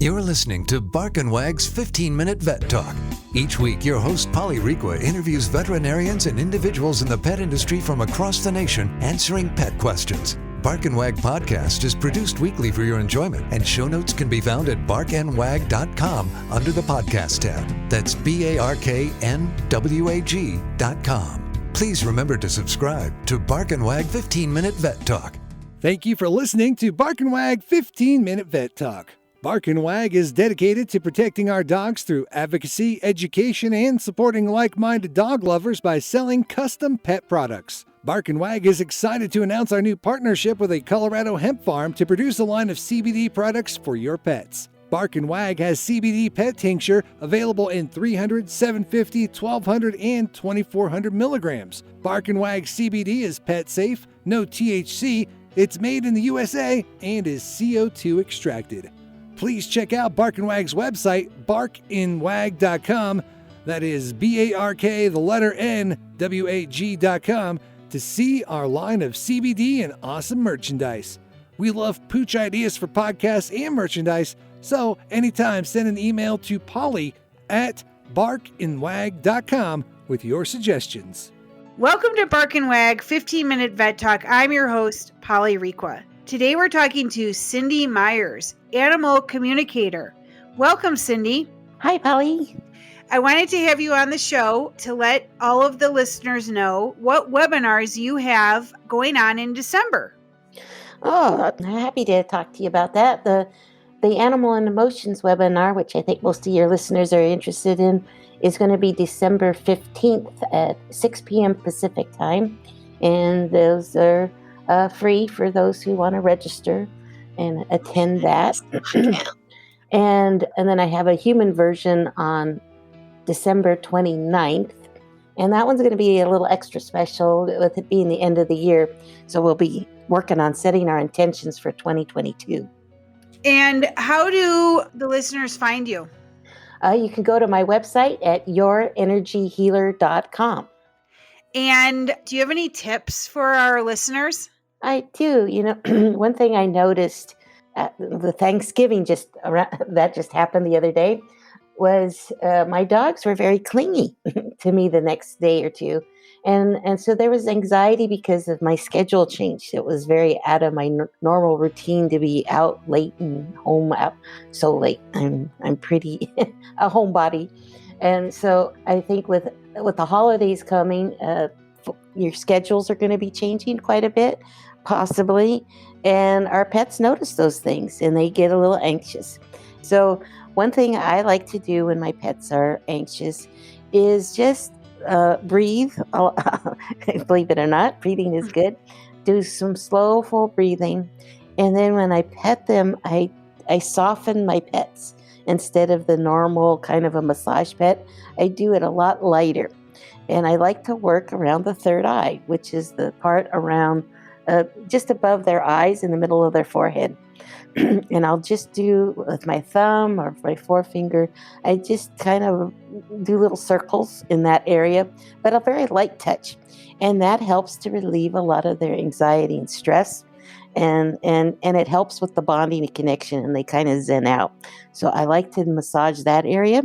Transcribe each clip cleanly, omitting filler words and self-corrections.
You're listening to Bark and Wag's 15-Minute Vet Talk. Each week, your host, Polly Requa, interviews veterinarians and individuals in the pet industry from across the nation answering pet questions. Bark and Wag podcast is produced weekly for your enjoyment, and show notes can be found at barkandwag.com under the podcast tab. That's BARKNWAG.com. Please remember to subscribe to Bark and Wag 15-Minute Vet Talk. Thank you for listening to Bark and Wag 15-Minute Vet Talk. Bark and Wag is dedicated to protecting our dogs through advocacy, education, and supporting like-minded dog lovers by selling custom pet products. Bark and Wag is excited to announce our new partnership with a Colorado hemp farm to produce a line of CBD products for your pets. Bark and Wag has CBD pet tincture available in 300, 750, 1200, and 2400 milligrams. Bark and Wag CBD is pet safe, no THC, it's made in the USA, and is CO2 extracted. Please check out Bark and Wag's website, barkandwag.com. That is BARK, to see our line of CBD and awesome merchandise. We love pooch ideas for podcasts and merchandise, so anytime send an email to Polly at barkandwag.com with your suggestions. Welcome to Bark and Wag 15-Minute Vet Talk. I'm your host, Polly Requa. Today we're talking to Cindy Myers, animal communicator. Welcome, Cindy. Hi, Polly. I wanted to have you on the show to let all of the listeners know what webinars you have going on in December. Oh, I'm happy to talk to you about that. The Animal and Emotions webinar, which I think most of your listeners are interested in, is going to be December 15th at 6 p.m. Pacific time. And those are free for those who want to register and attend that. and then I have a human version on December 29th. And that one's going to be a little extra special with it being the end of the year. So we'll be working on setting our intentions for 2022. And how do the listeners find you? You can go to my website at yourenergyhealer.com. And do you have any tips for our listeners? I do. One thing I noticed at the Thanksgiving that just happened the other day was my dogs were very clingy to me the next day or two. And so there was anxiety because of my schedule change. It was very out of my normal routine to be out late and home out so late. I'm pretty a homebody. And so I think with the holidays coming, your schedules are going to be changing quite a bit, possibly. And our pets notice those things and they get a little anxious. So one thing I like to do when my pets are anxious is just breathe. Believe it or not, breathing is good. Do some slow, full breathing. And then when I pet them, I soften my pets. Instead of the normal kind of a massage pet, I do it a lot lighter. And I like to work around the third eye, which is the part around just above their eyes in the middle of their forehead. And I'll just do with my thumb or my forefinger, I just kind of do little circles in that area, but a very light touch. And that helps to relieve a lot of their anxiety and stress. And it helps with the bonding and connection, and they kind of zen out. So I like to massage that area.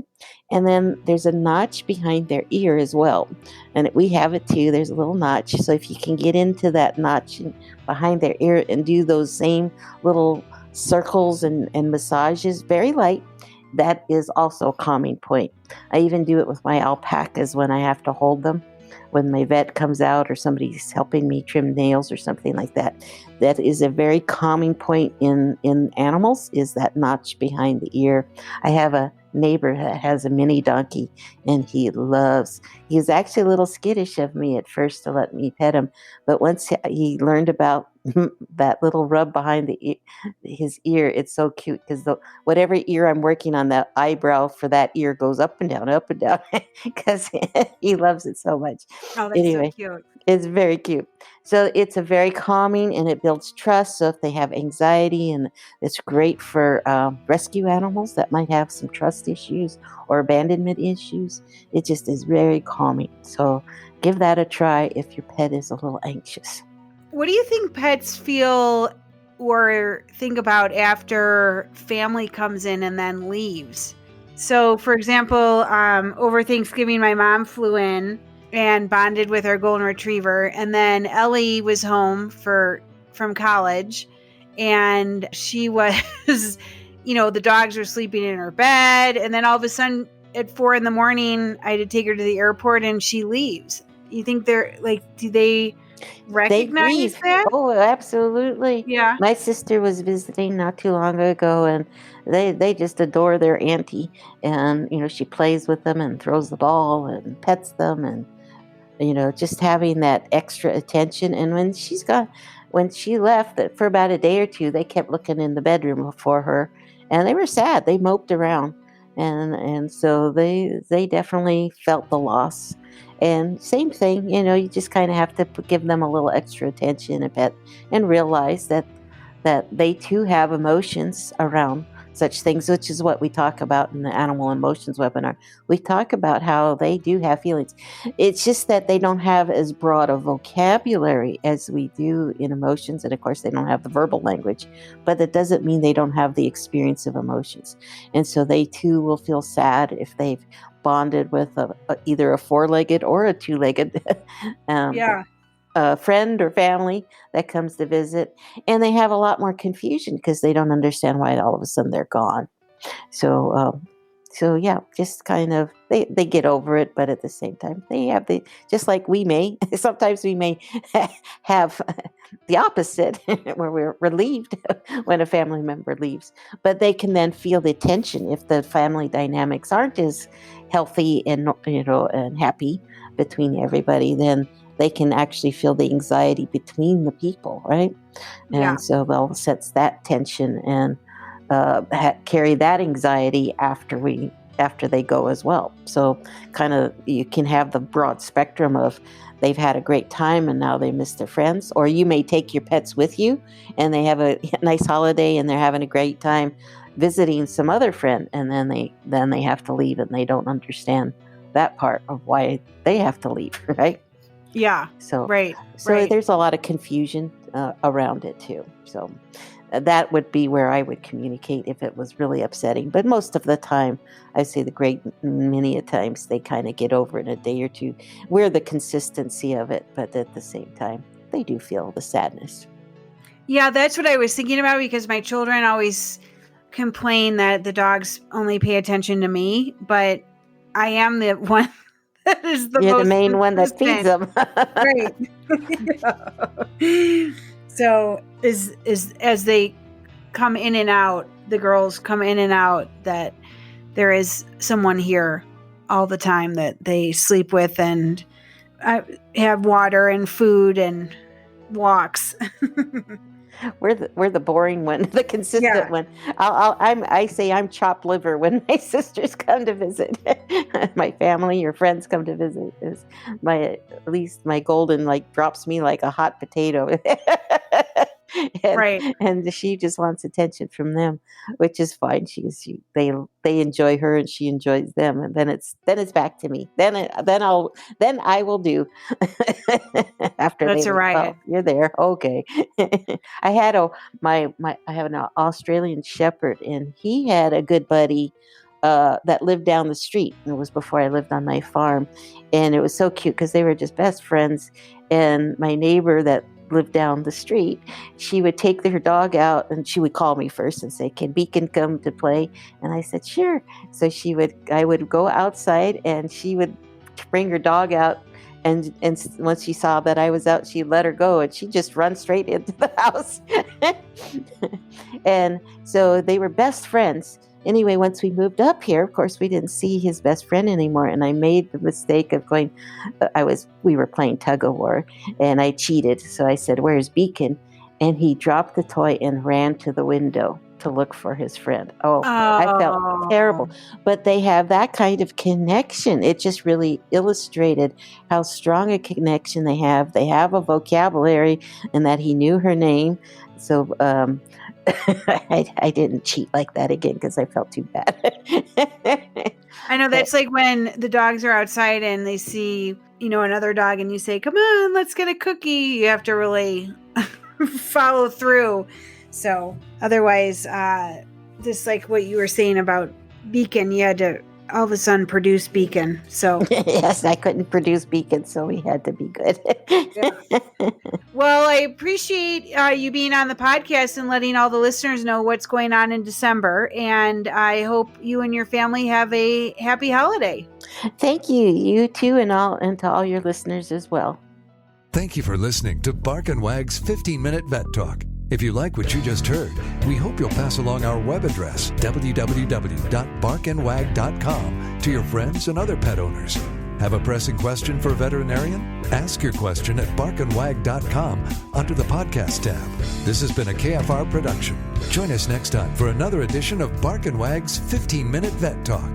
And then there's a notch behind their ear as well. And we have it too. There's a little notch. So if you can get into that notch behind their ear and do those same little circles and massages, very light, that is also a calming point. I even do it with my alpacas when I have to hold them. When my vet comes out or somebody's helping me trim nails or something like that. That is a very calming point in animals, is that notch behind the ear. I have a neighbor that has a mini donkey, and he's actually a little skittish of me at first to let me pet him. But once he learned about that little rub behind his ear, it's so cute because whatever ear I'm working on, that eyebrow for that ear goes up and down because he loves it so much. Oh, that's anyway, so cute. It's very cute. So it's a very calming and it builds trust. So if they have anxiety, and it's great for rescue animals that might have some trust issues or abandonment issues, it just is very calming. So give that a try if your pet is a little anxious. What do you think pets feel or think about after family comes in and then leaves. So, for example, over Thanksgiving, my mom flew in and bonded with her golden retriever, and then Ellie was home from college, and she was, the dogs were sleeping in her bed, and then all of a sudden at 4 a.m, I had to take her to the airport, and she leaves. You think they're like, do they recognize grieve. that? Oh, absolutely. Yeah. My sister was visiting not too long ago, and they just adore their auntie. And, she plays with them and throws the ball and pets them, and, just having that extra attention. And when she left for about a day or two, they kept looking in the bedroom for her, and they were sad. They moped around. And so they definitely felt the loss. And same thing, you just kind of have to give them a little extra attention a bit, and realize that they too have emotions around such things, which is what we talk about in the Animal Emotions webinar. We talk about how they do have feelings. It's just that they don't have as broad a vocabulary as we do in emotions. And of course, they don't have the verbal language, but that doesn't mean they don't have the experience of emotions. And so they too will feel sad if they've bonded with either a four-legged or a two-legged friend or family that comes to visit, and they have a lot more confusion because they don't understand why all of a sudden they're gone. So yeah, just kind of they get over it, but at the same time they have just like we may sometimes we may have the opposite where we're relieved when a family member leaves, but they can then feel the tension if the family dynamics aren't as healthy and and happy between everybody. Then they can actually feel the anxiety between the people, right? And so they'll sense that tension and carry that anxiety after they go as well. So kind of you can have the broad spectrum of they've had a great time and now they miss their friends, or you may take your pets with you and they have a nice holiday and they're having a great time visiting some other friend, and then they have to leave and they don't understand that part of why they have to leave, right? Yeah. So right. There's a lot of confusion around it too. So that would be where I would communicate if it was really upsetting. But most of the time, I say the great many a times they kind of get over it in a day or two. We're the consistency of it, but at the same time, they do feel the sadness. Yeah, that's what I was thinking about, because my children always complain that the dogs only pay attention to me, but I am the one that is You're the main one that feeds them. Right. So as they come in and out, the girls come in and out, that there is someone here all the time that they sleep with, and have water and food and walks. We're the boring one, the consistent one. I say I'm chopped liver when my sisters come to visit. My family or friends come to visit. At least my golden drops me like a hot potato. And she just wants attention from them, which is fine. They enjoy her and she enjoys them, and then it's back to me. Then I will do after That's they a riot. Oh, you're there, okay. I had I have an Australian Shepherd, and he had a good buddy that lived down the street. And it was before I lived on my farm, and it was so cute because they were just best friends. And my neighbor that lived down the street, she would take her dog out, and she would call me first and say, "Can Beacon come to play?" And I said, "Sure." So I would go outside, and she would bring her dog out, and once she saw that I was out, she'd let her go, and she'd just run straight into the house. And so they were best friends. Anyway, once we moved up here, of course, we didn't see his best friend anymore. And I made the mistake of going, we were playing tug of war, and I cheated. So I said, "Where's Beacon?" And he dropped the toy and ran to the window to look for his friend. I felt terrible. But they have that kind of connection. It just really illustrated how strong a connection they have. They have a vocabulary, and that he knew her name. So, I didn't cheat like that again because I felt too bad. I know that's like when the dogs are outside and they see, another dog, and you say, "Come on, let's get a cookie." You have to really follow through. So otherwise, just like what you were saying about Beacon, you had to all of a sudden produce Beacon. So Yes, I couldn't produce Beacon, so we had to be good. Well, I appreciate you being on the podcast and letting all the listeners know what's going on in December. And I hope you and your family have a happy holiday. Thank you. You too, and to all your listeners as well. Thank you for listening to Bark and Wag's 15-Minute Vet Talk. If you like what you just heard, we hope you'll pass along our web address, www.barkandwag.com, to your friends and other pet owners. Have a pressing question for a veterinarian? Ask your question at barkandwag.com under the podcast tab. This has been a KFR production. Join us next time for another edition of Bark and Wag's 15-Minute Vet Talk.